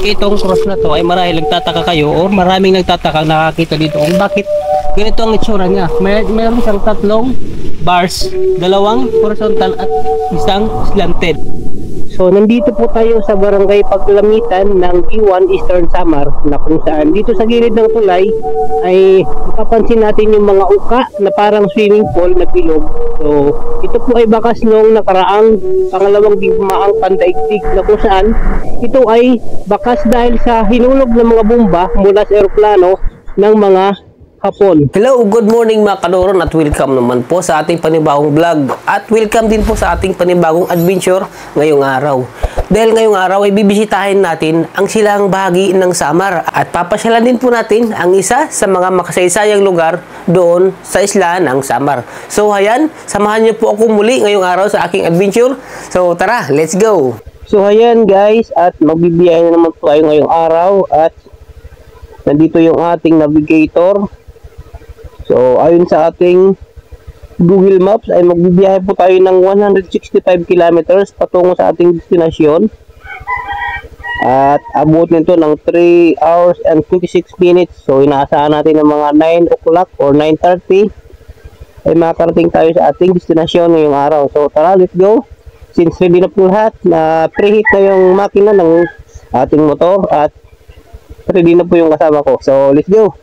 Itong cross na to ay marahil nagtataka kayo o maraming nagtataka nakakita dito kung bakit ganito ang itsura niya. Meron siyang tatlong bars, dalawang horizontal at isang slanted. So nandito po tayo sa barangay Paglamitan ng G1 Eastern Samar, na kung saan dito sa gilid ng tulay ay mapapansin natin yung mga uka na parang swimming pool na bilog. So ito po ay bakas nung nakaraang pangalawang digmaang pandaigdig, na kung saan ito ay bakas dahil sa hinulog ng mga bomba mula sa eroplano ng mga Hapon. Hello, good morning mga kadoron at welcome naman po sa ating panibagong vlog at welcome din po sa ating panibagong adventure ngayong araw. Dahil ngayong araw ay bibisitahin natin ang silang bahagi ng Samar at papasyalan din po natin ang isa sa mga makasaysayang lugar doon sa isla ng Samar. So ayan, samahan niyo po ako muli ngayong araw sa aking adventure. So tara, let's go! So ayan guys, at magbibiyahe na naman po tayo ngayong araw at nandito yung ating navigator. So, ayon sa ating Google Maps ay magbibiyahe po tayo ng 165 kilometers patungo sa ating destinasyon. At abot nito ng 3 hours and 26 minutes. So, inaasahan natin ng mga 9 o'clock or 9:30 ay makarating tayo sa ating destinasyon ngayong araw. So, tara, let's go. Since ready na po lahat, na preheat na yung makina ng ating motor at ready na po yung kasama ko. So, let's go.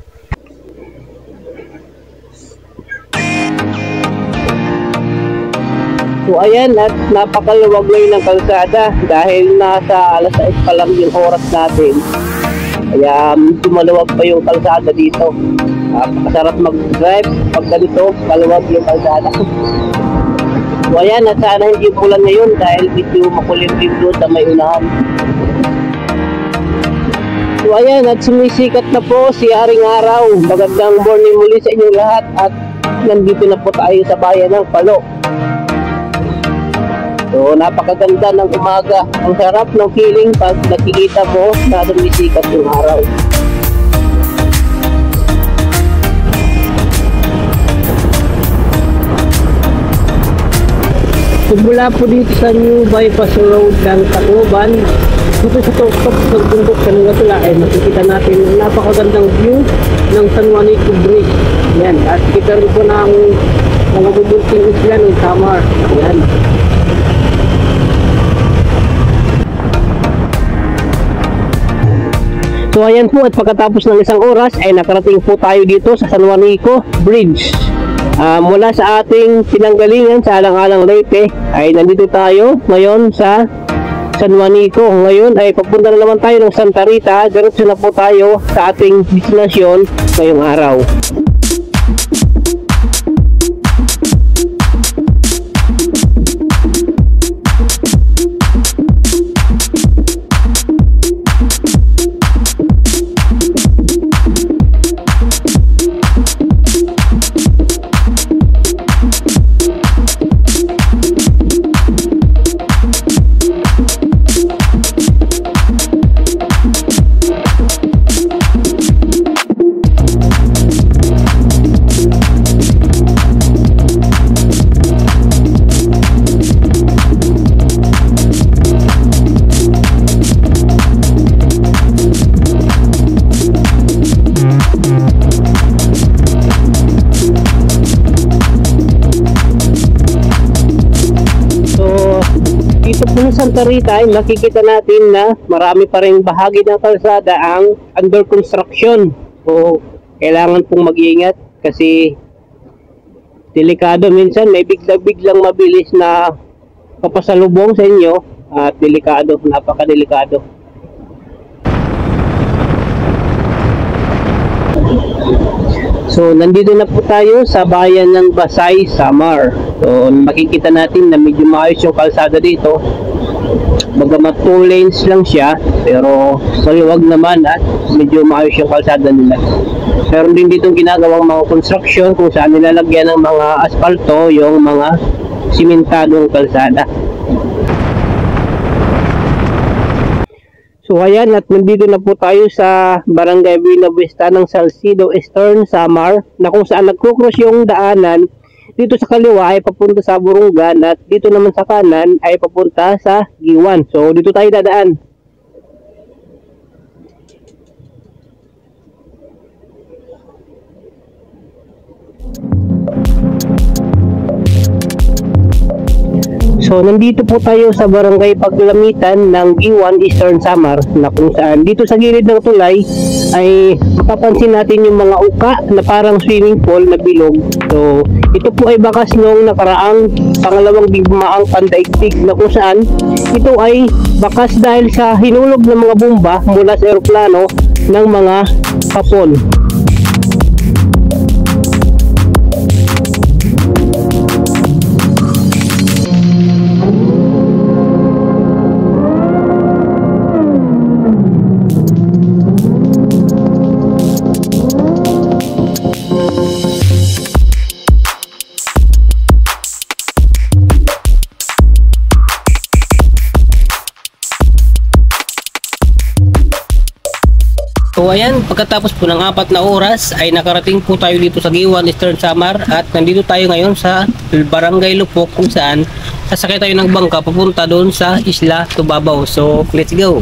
So ayan, at napakaluwag ngayon ng kalsada dahil nasa alas 6 pa lang yung oras natin. Kaya maluwag pa yung kalsada dito. Napakasarap mag-drive pag ganito, maluwag yung kalsada. So ayan, at sana hindi ulan ngayon dahil medyo makulimlim doon sa may unahan. So ayan, at sumisikat na po si Haring Araw. Magandang morning muli sa inyong lahat at nandito na po tayo sa bayan ng Palo. So napakaganda ng umaga. Ang sarap ng feeling pag nakikita mo na sumisikat yung araw. So mula po dito sa New Bypass Road ng Tacloban, dito sa tuktok ng bundok sa Nugatula ay makikita natin ang napakagandang view ng San Juanico Bridge. Yan, at kita rin po ng mga bubunting isla ng Samar. Yan. So ayan po, at pagkatapos ng isang oras ay nakarating po tayo dito sa San Juanico Bridge. Mula sa ating pinanggalingan sa Alang-Alang Leyte ay nandito tayo ngayon sa San Juanico. Ngayon ay papunta na naman tayo ng Santa Rita. Diretso na po tayo sa ating destinasyon ngayong araw. Santa Rita ay makikita natin na marami pa rin bahagi ng kalsada ang under construction. So kailangan pong mag-iingat kasi delikado, minsan may biglang mabilis na kapasalubong sa inyo at delikado, napakadelikado. So nandito na po tayo sa bayan ng Basay, Samar. So makikita natin na medyo maayos yung kalsada dito. Bagamat 2 lanes lang siya, pero maluwag naman at medyo maayos yung kalsada nila. Meron din dito ginagawang mga construction kung saan nilalagyan ng mga asfalto yung mga simentadong kalsada. So ayan, at nandito na po tayo sa Barangay Buena Vista ng Salcido Eastern Samar, na kung saan nagkukross yung daanan. Dito sa kaliwa ay papunta sa Burungan at dito naman sa kanan ay papunta sa G1. So dito tayo dadaan. So, nandito po tayo sa barangay Paglamitan ng Giwan, Eastern Samar, na kung saan dito sa gilid ng tulay ay mapapansin natin yung mga uka na parang swimming pool na bilog. So, ito po ay bakas noong nakaraang pangalawang digmaang pandaigdig na kung saan ito ay bakas dahil sa hinulog ng mga bomba mula sa eroplano ng mga Hapon. So ayan, pagkatapos po ng 4 na oras ay nakarating po tayo dito sa Giwan, Eastern Samar, at nandito tayo ngayon sa Barangay Lupok kung saan sasakay tayo ng bangka papunta doon sa Isla Tubabaw. So let's go!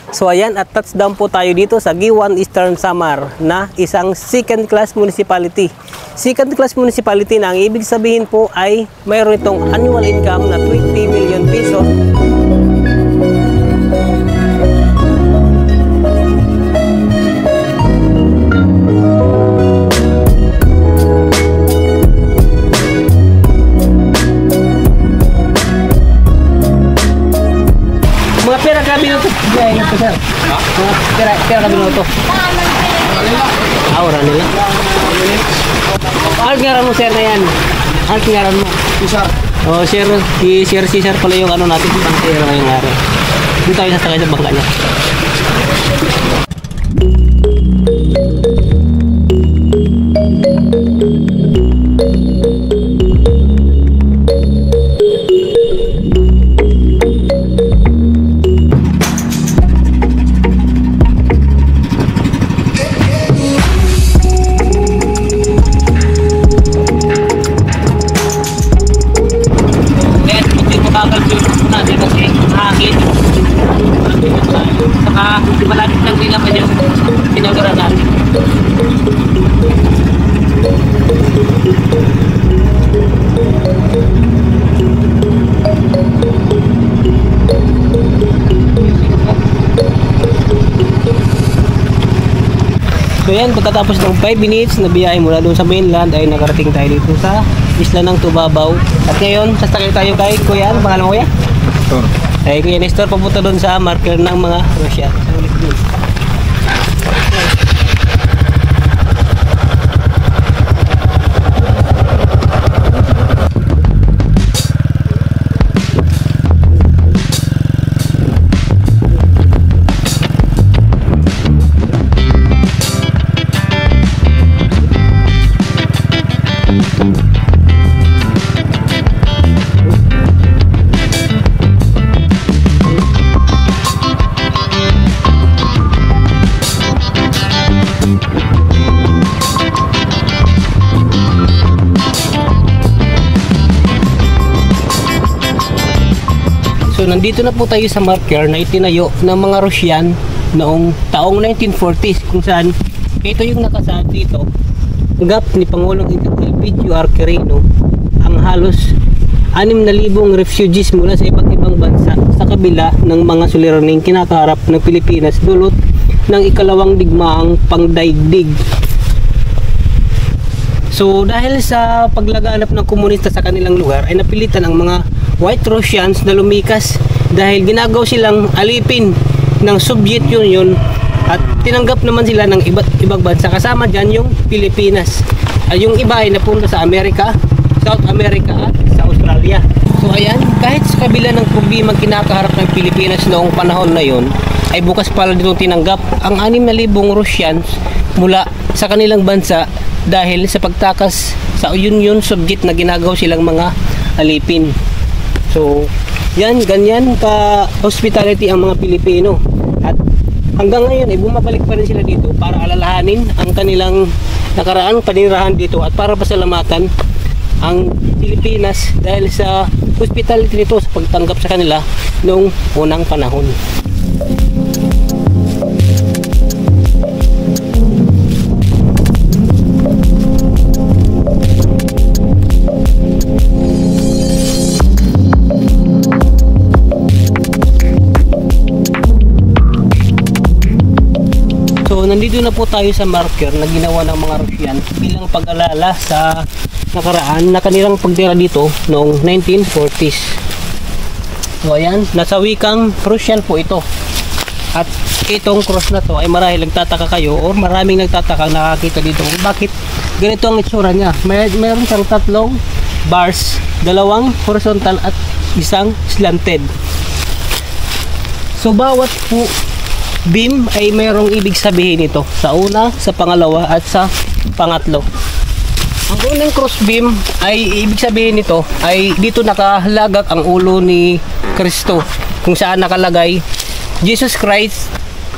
So ayan, at touchdown po tayo dito sa Giwan, Eastern Samar na isang second class municipality. Second class municipality na ang ibig sabihin po ay mayroon itong annual income na 20 million pesos. Mga pera ka minuto. Sir. Mga pera ka minuto. Aura nila. Ano ngaran mo, sir, na yan? Ano ngaran mo? Cesar. Oh, sir. Si Cesar pala yung ano natin. Pantera ngayong araw. Dito tayo sasakay sa bangka niya. Malapit lang din naman yung pinagura natin. So yan, pagkatapos ng 5 minutes na biyahe mula doon sa mainland ay nakarating tayo dito sa Isla ng Tubabaw. At ngayon, sasakay tayo kay Kuya. Ano pangalan mo, Kuya? Nestor. Ay, Kuya Nestor, papunta doon sa marker ng mga Russia. So nandito na po tayo sa marker na itinayo ng mga Russian noong taong 1940s kung saan ito yung nakasaad dito. Gap ni Pangulong Elpidio R. Quirino ang halos 6,000 refugees mula sa iba't ibang bansa sa kabila ng mga suliraning kinakaharap ng Pilipinas dulot ng ikalawang digmaang pangdaigdig. So dahil sa paglaganap ng komunista sa kanilang lugar ay napilitan ang mga White Russians na lumikas dahil ginagaw silang alipin ng Soviet Union at tinanggap naman sila ng iba't ibang bansa kasama dyan yung Pilipinas. Yung iba ay napunta sa Amerika, South America at sa Australia. So ayan, kahit sa kabila ng problemang kinakaharap ng Pilipinas noong panahon na yon ay bukas pala dito tinanggap ang 6,000 Russians mula sa kanilang bansa dahil sa pagtakas sa Union Soviet na ginagaw silang mga alipin. So, yan, ganyan ka hospitality ang mga Pilipino. At hanggang ngayon ay bumabalik pa rin sila dito para alalahanin ang kanilang nakaraang panirahan dito at para pasalamatan ang Pilipinas dahil sa hospitality nito sa pagtanggap sa kanila noong unang panahon. So nandito na po tayo sa marker na ginawa ng mga Russian bilang pag-alala sa nakaraan na kanilang pagtira dito noong 1940s. So ayan, nasa wikang Russian po ito. At itong cross na to ay marahil nagtataka kayo o maraming nagtataka nakakita dito kung bakit ganito ang itsura niya. Mayroon siyang tatlong bars, dalawang horizontal at isang slanted. So bawat po beam ay mayroong ibig sabihin ito sa una, sa pangalawa at sa pangatlo. Ang unang cross beam ay ibig sabihin nito ay dito nakalagak ang ulo ni Kristo kung saan nakalagay Jesus Christ,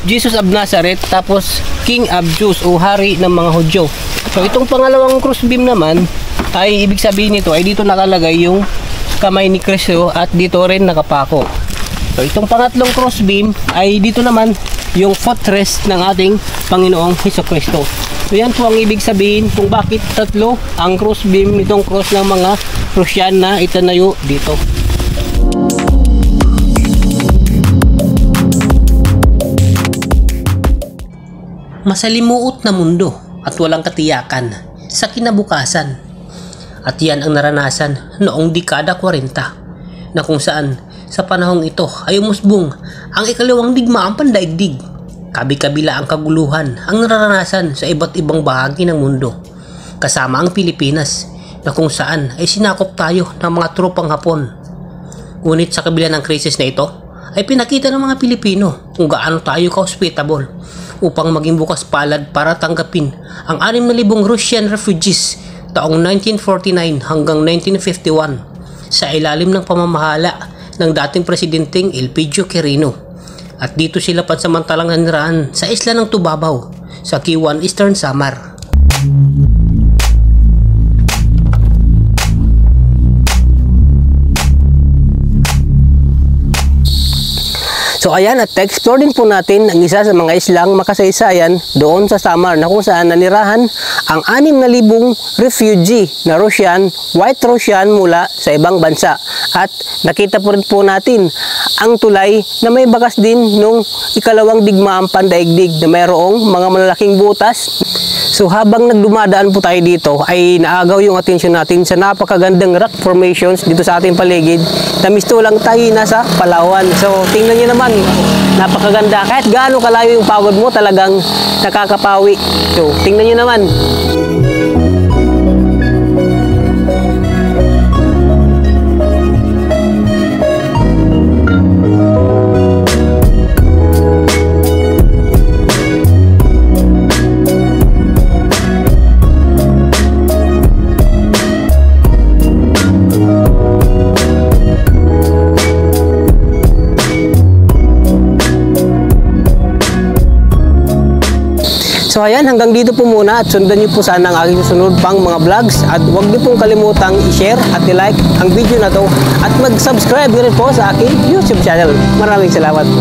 Jesus of Nazareth, tapos King of Jews o hari ng mga Hudyo. So itong pangalawang cross beam naman ay ibig sabihin nito ay dito nakalagay yung kamay ni Kristo at dito rin nakapako. So itong pangatlong cross beam ay dito naman yung footrest ng ating Panginoong Hesukristo. So yan po ang ibig sabihin kung bakit tatlo ang cross beam itong cross ng mga Russian na itanayo dito. Masalimuot na mundo at walang katiyakan sa kinabukasan. At yan ang naranasan noong dekada 40 na kung saan sa panahong ito ay umusbong ang ikalawang digmaang pandaigdig. Kabi-kabila ang kaguluhan ang nararanasan sa iba't ibang bahagi ng mundo, kasama ang Pilipinas na kung saan ay sinakop tayo ng mga tropang Hapon. Ngunit sa kabila ng krisis na ito ay pinakita ng mga Pilipino kung gaano tayo ka-hospitable upang maging bukas palad para tanggapin ang 6,000 Russian refugees taong 1949 hanggang 1951 sa ilalim ng pamamahala ng dating presidenteng Elpidio Quirino. At dito sila pansamantalang naniraan sa isla ng Tubabaw sa Kiwan, Eastern Samar. So ayan, at explore din po natin ang isa sa mga islang makasaysayan doon sa Samar na kung saan nanirahan ang 6,000 refugee na Russian, white Russian mula sa ibang bansa. At nakita po rin po natin ang tulay na may bakas din nung ikalawang digmaang pandaigdig na mayroong mga malalaking butas. So habang nagdumadaan po tayo dito ay naagaw yung atensyon natin sa napakagandang rock formations dito sa ating paligid na misto lang tayo nasa Palawan. So tingnan nyo naman, napakaganda. Kahit gaano kalayo yung pagod mo, talagang nakakapawi. So tingnan nyo naman. So ayan, hanggang dito po muna at sundan niyo po sana ang aking susunod pang mga vlogs at huwag niyo pong kalimutang i-share at i-like ang video na to at mag-subscribe rin po sa aking YouTube channel. Maraming salamat po.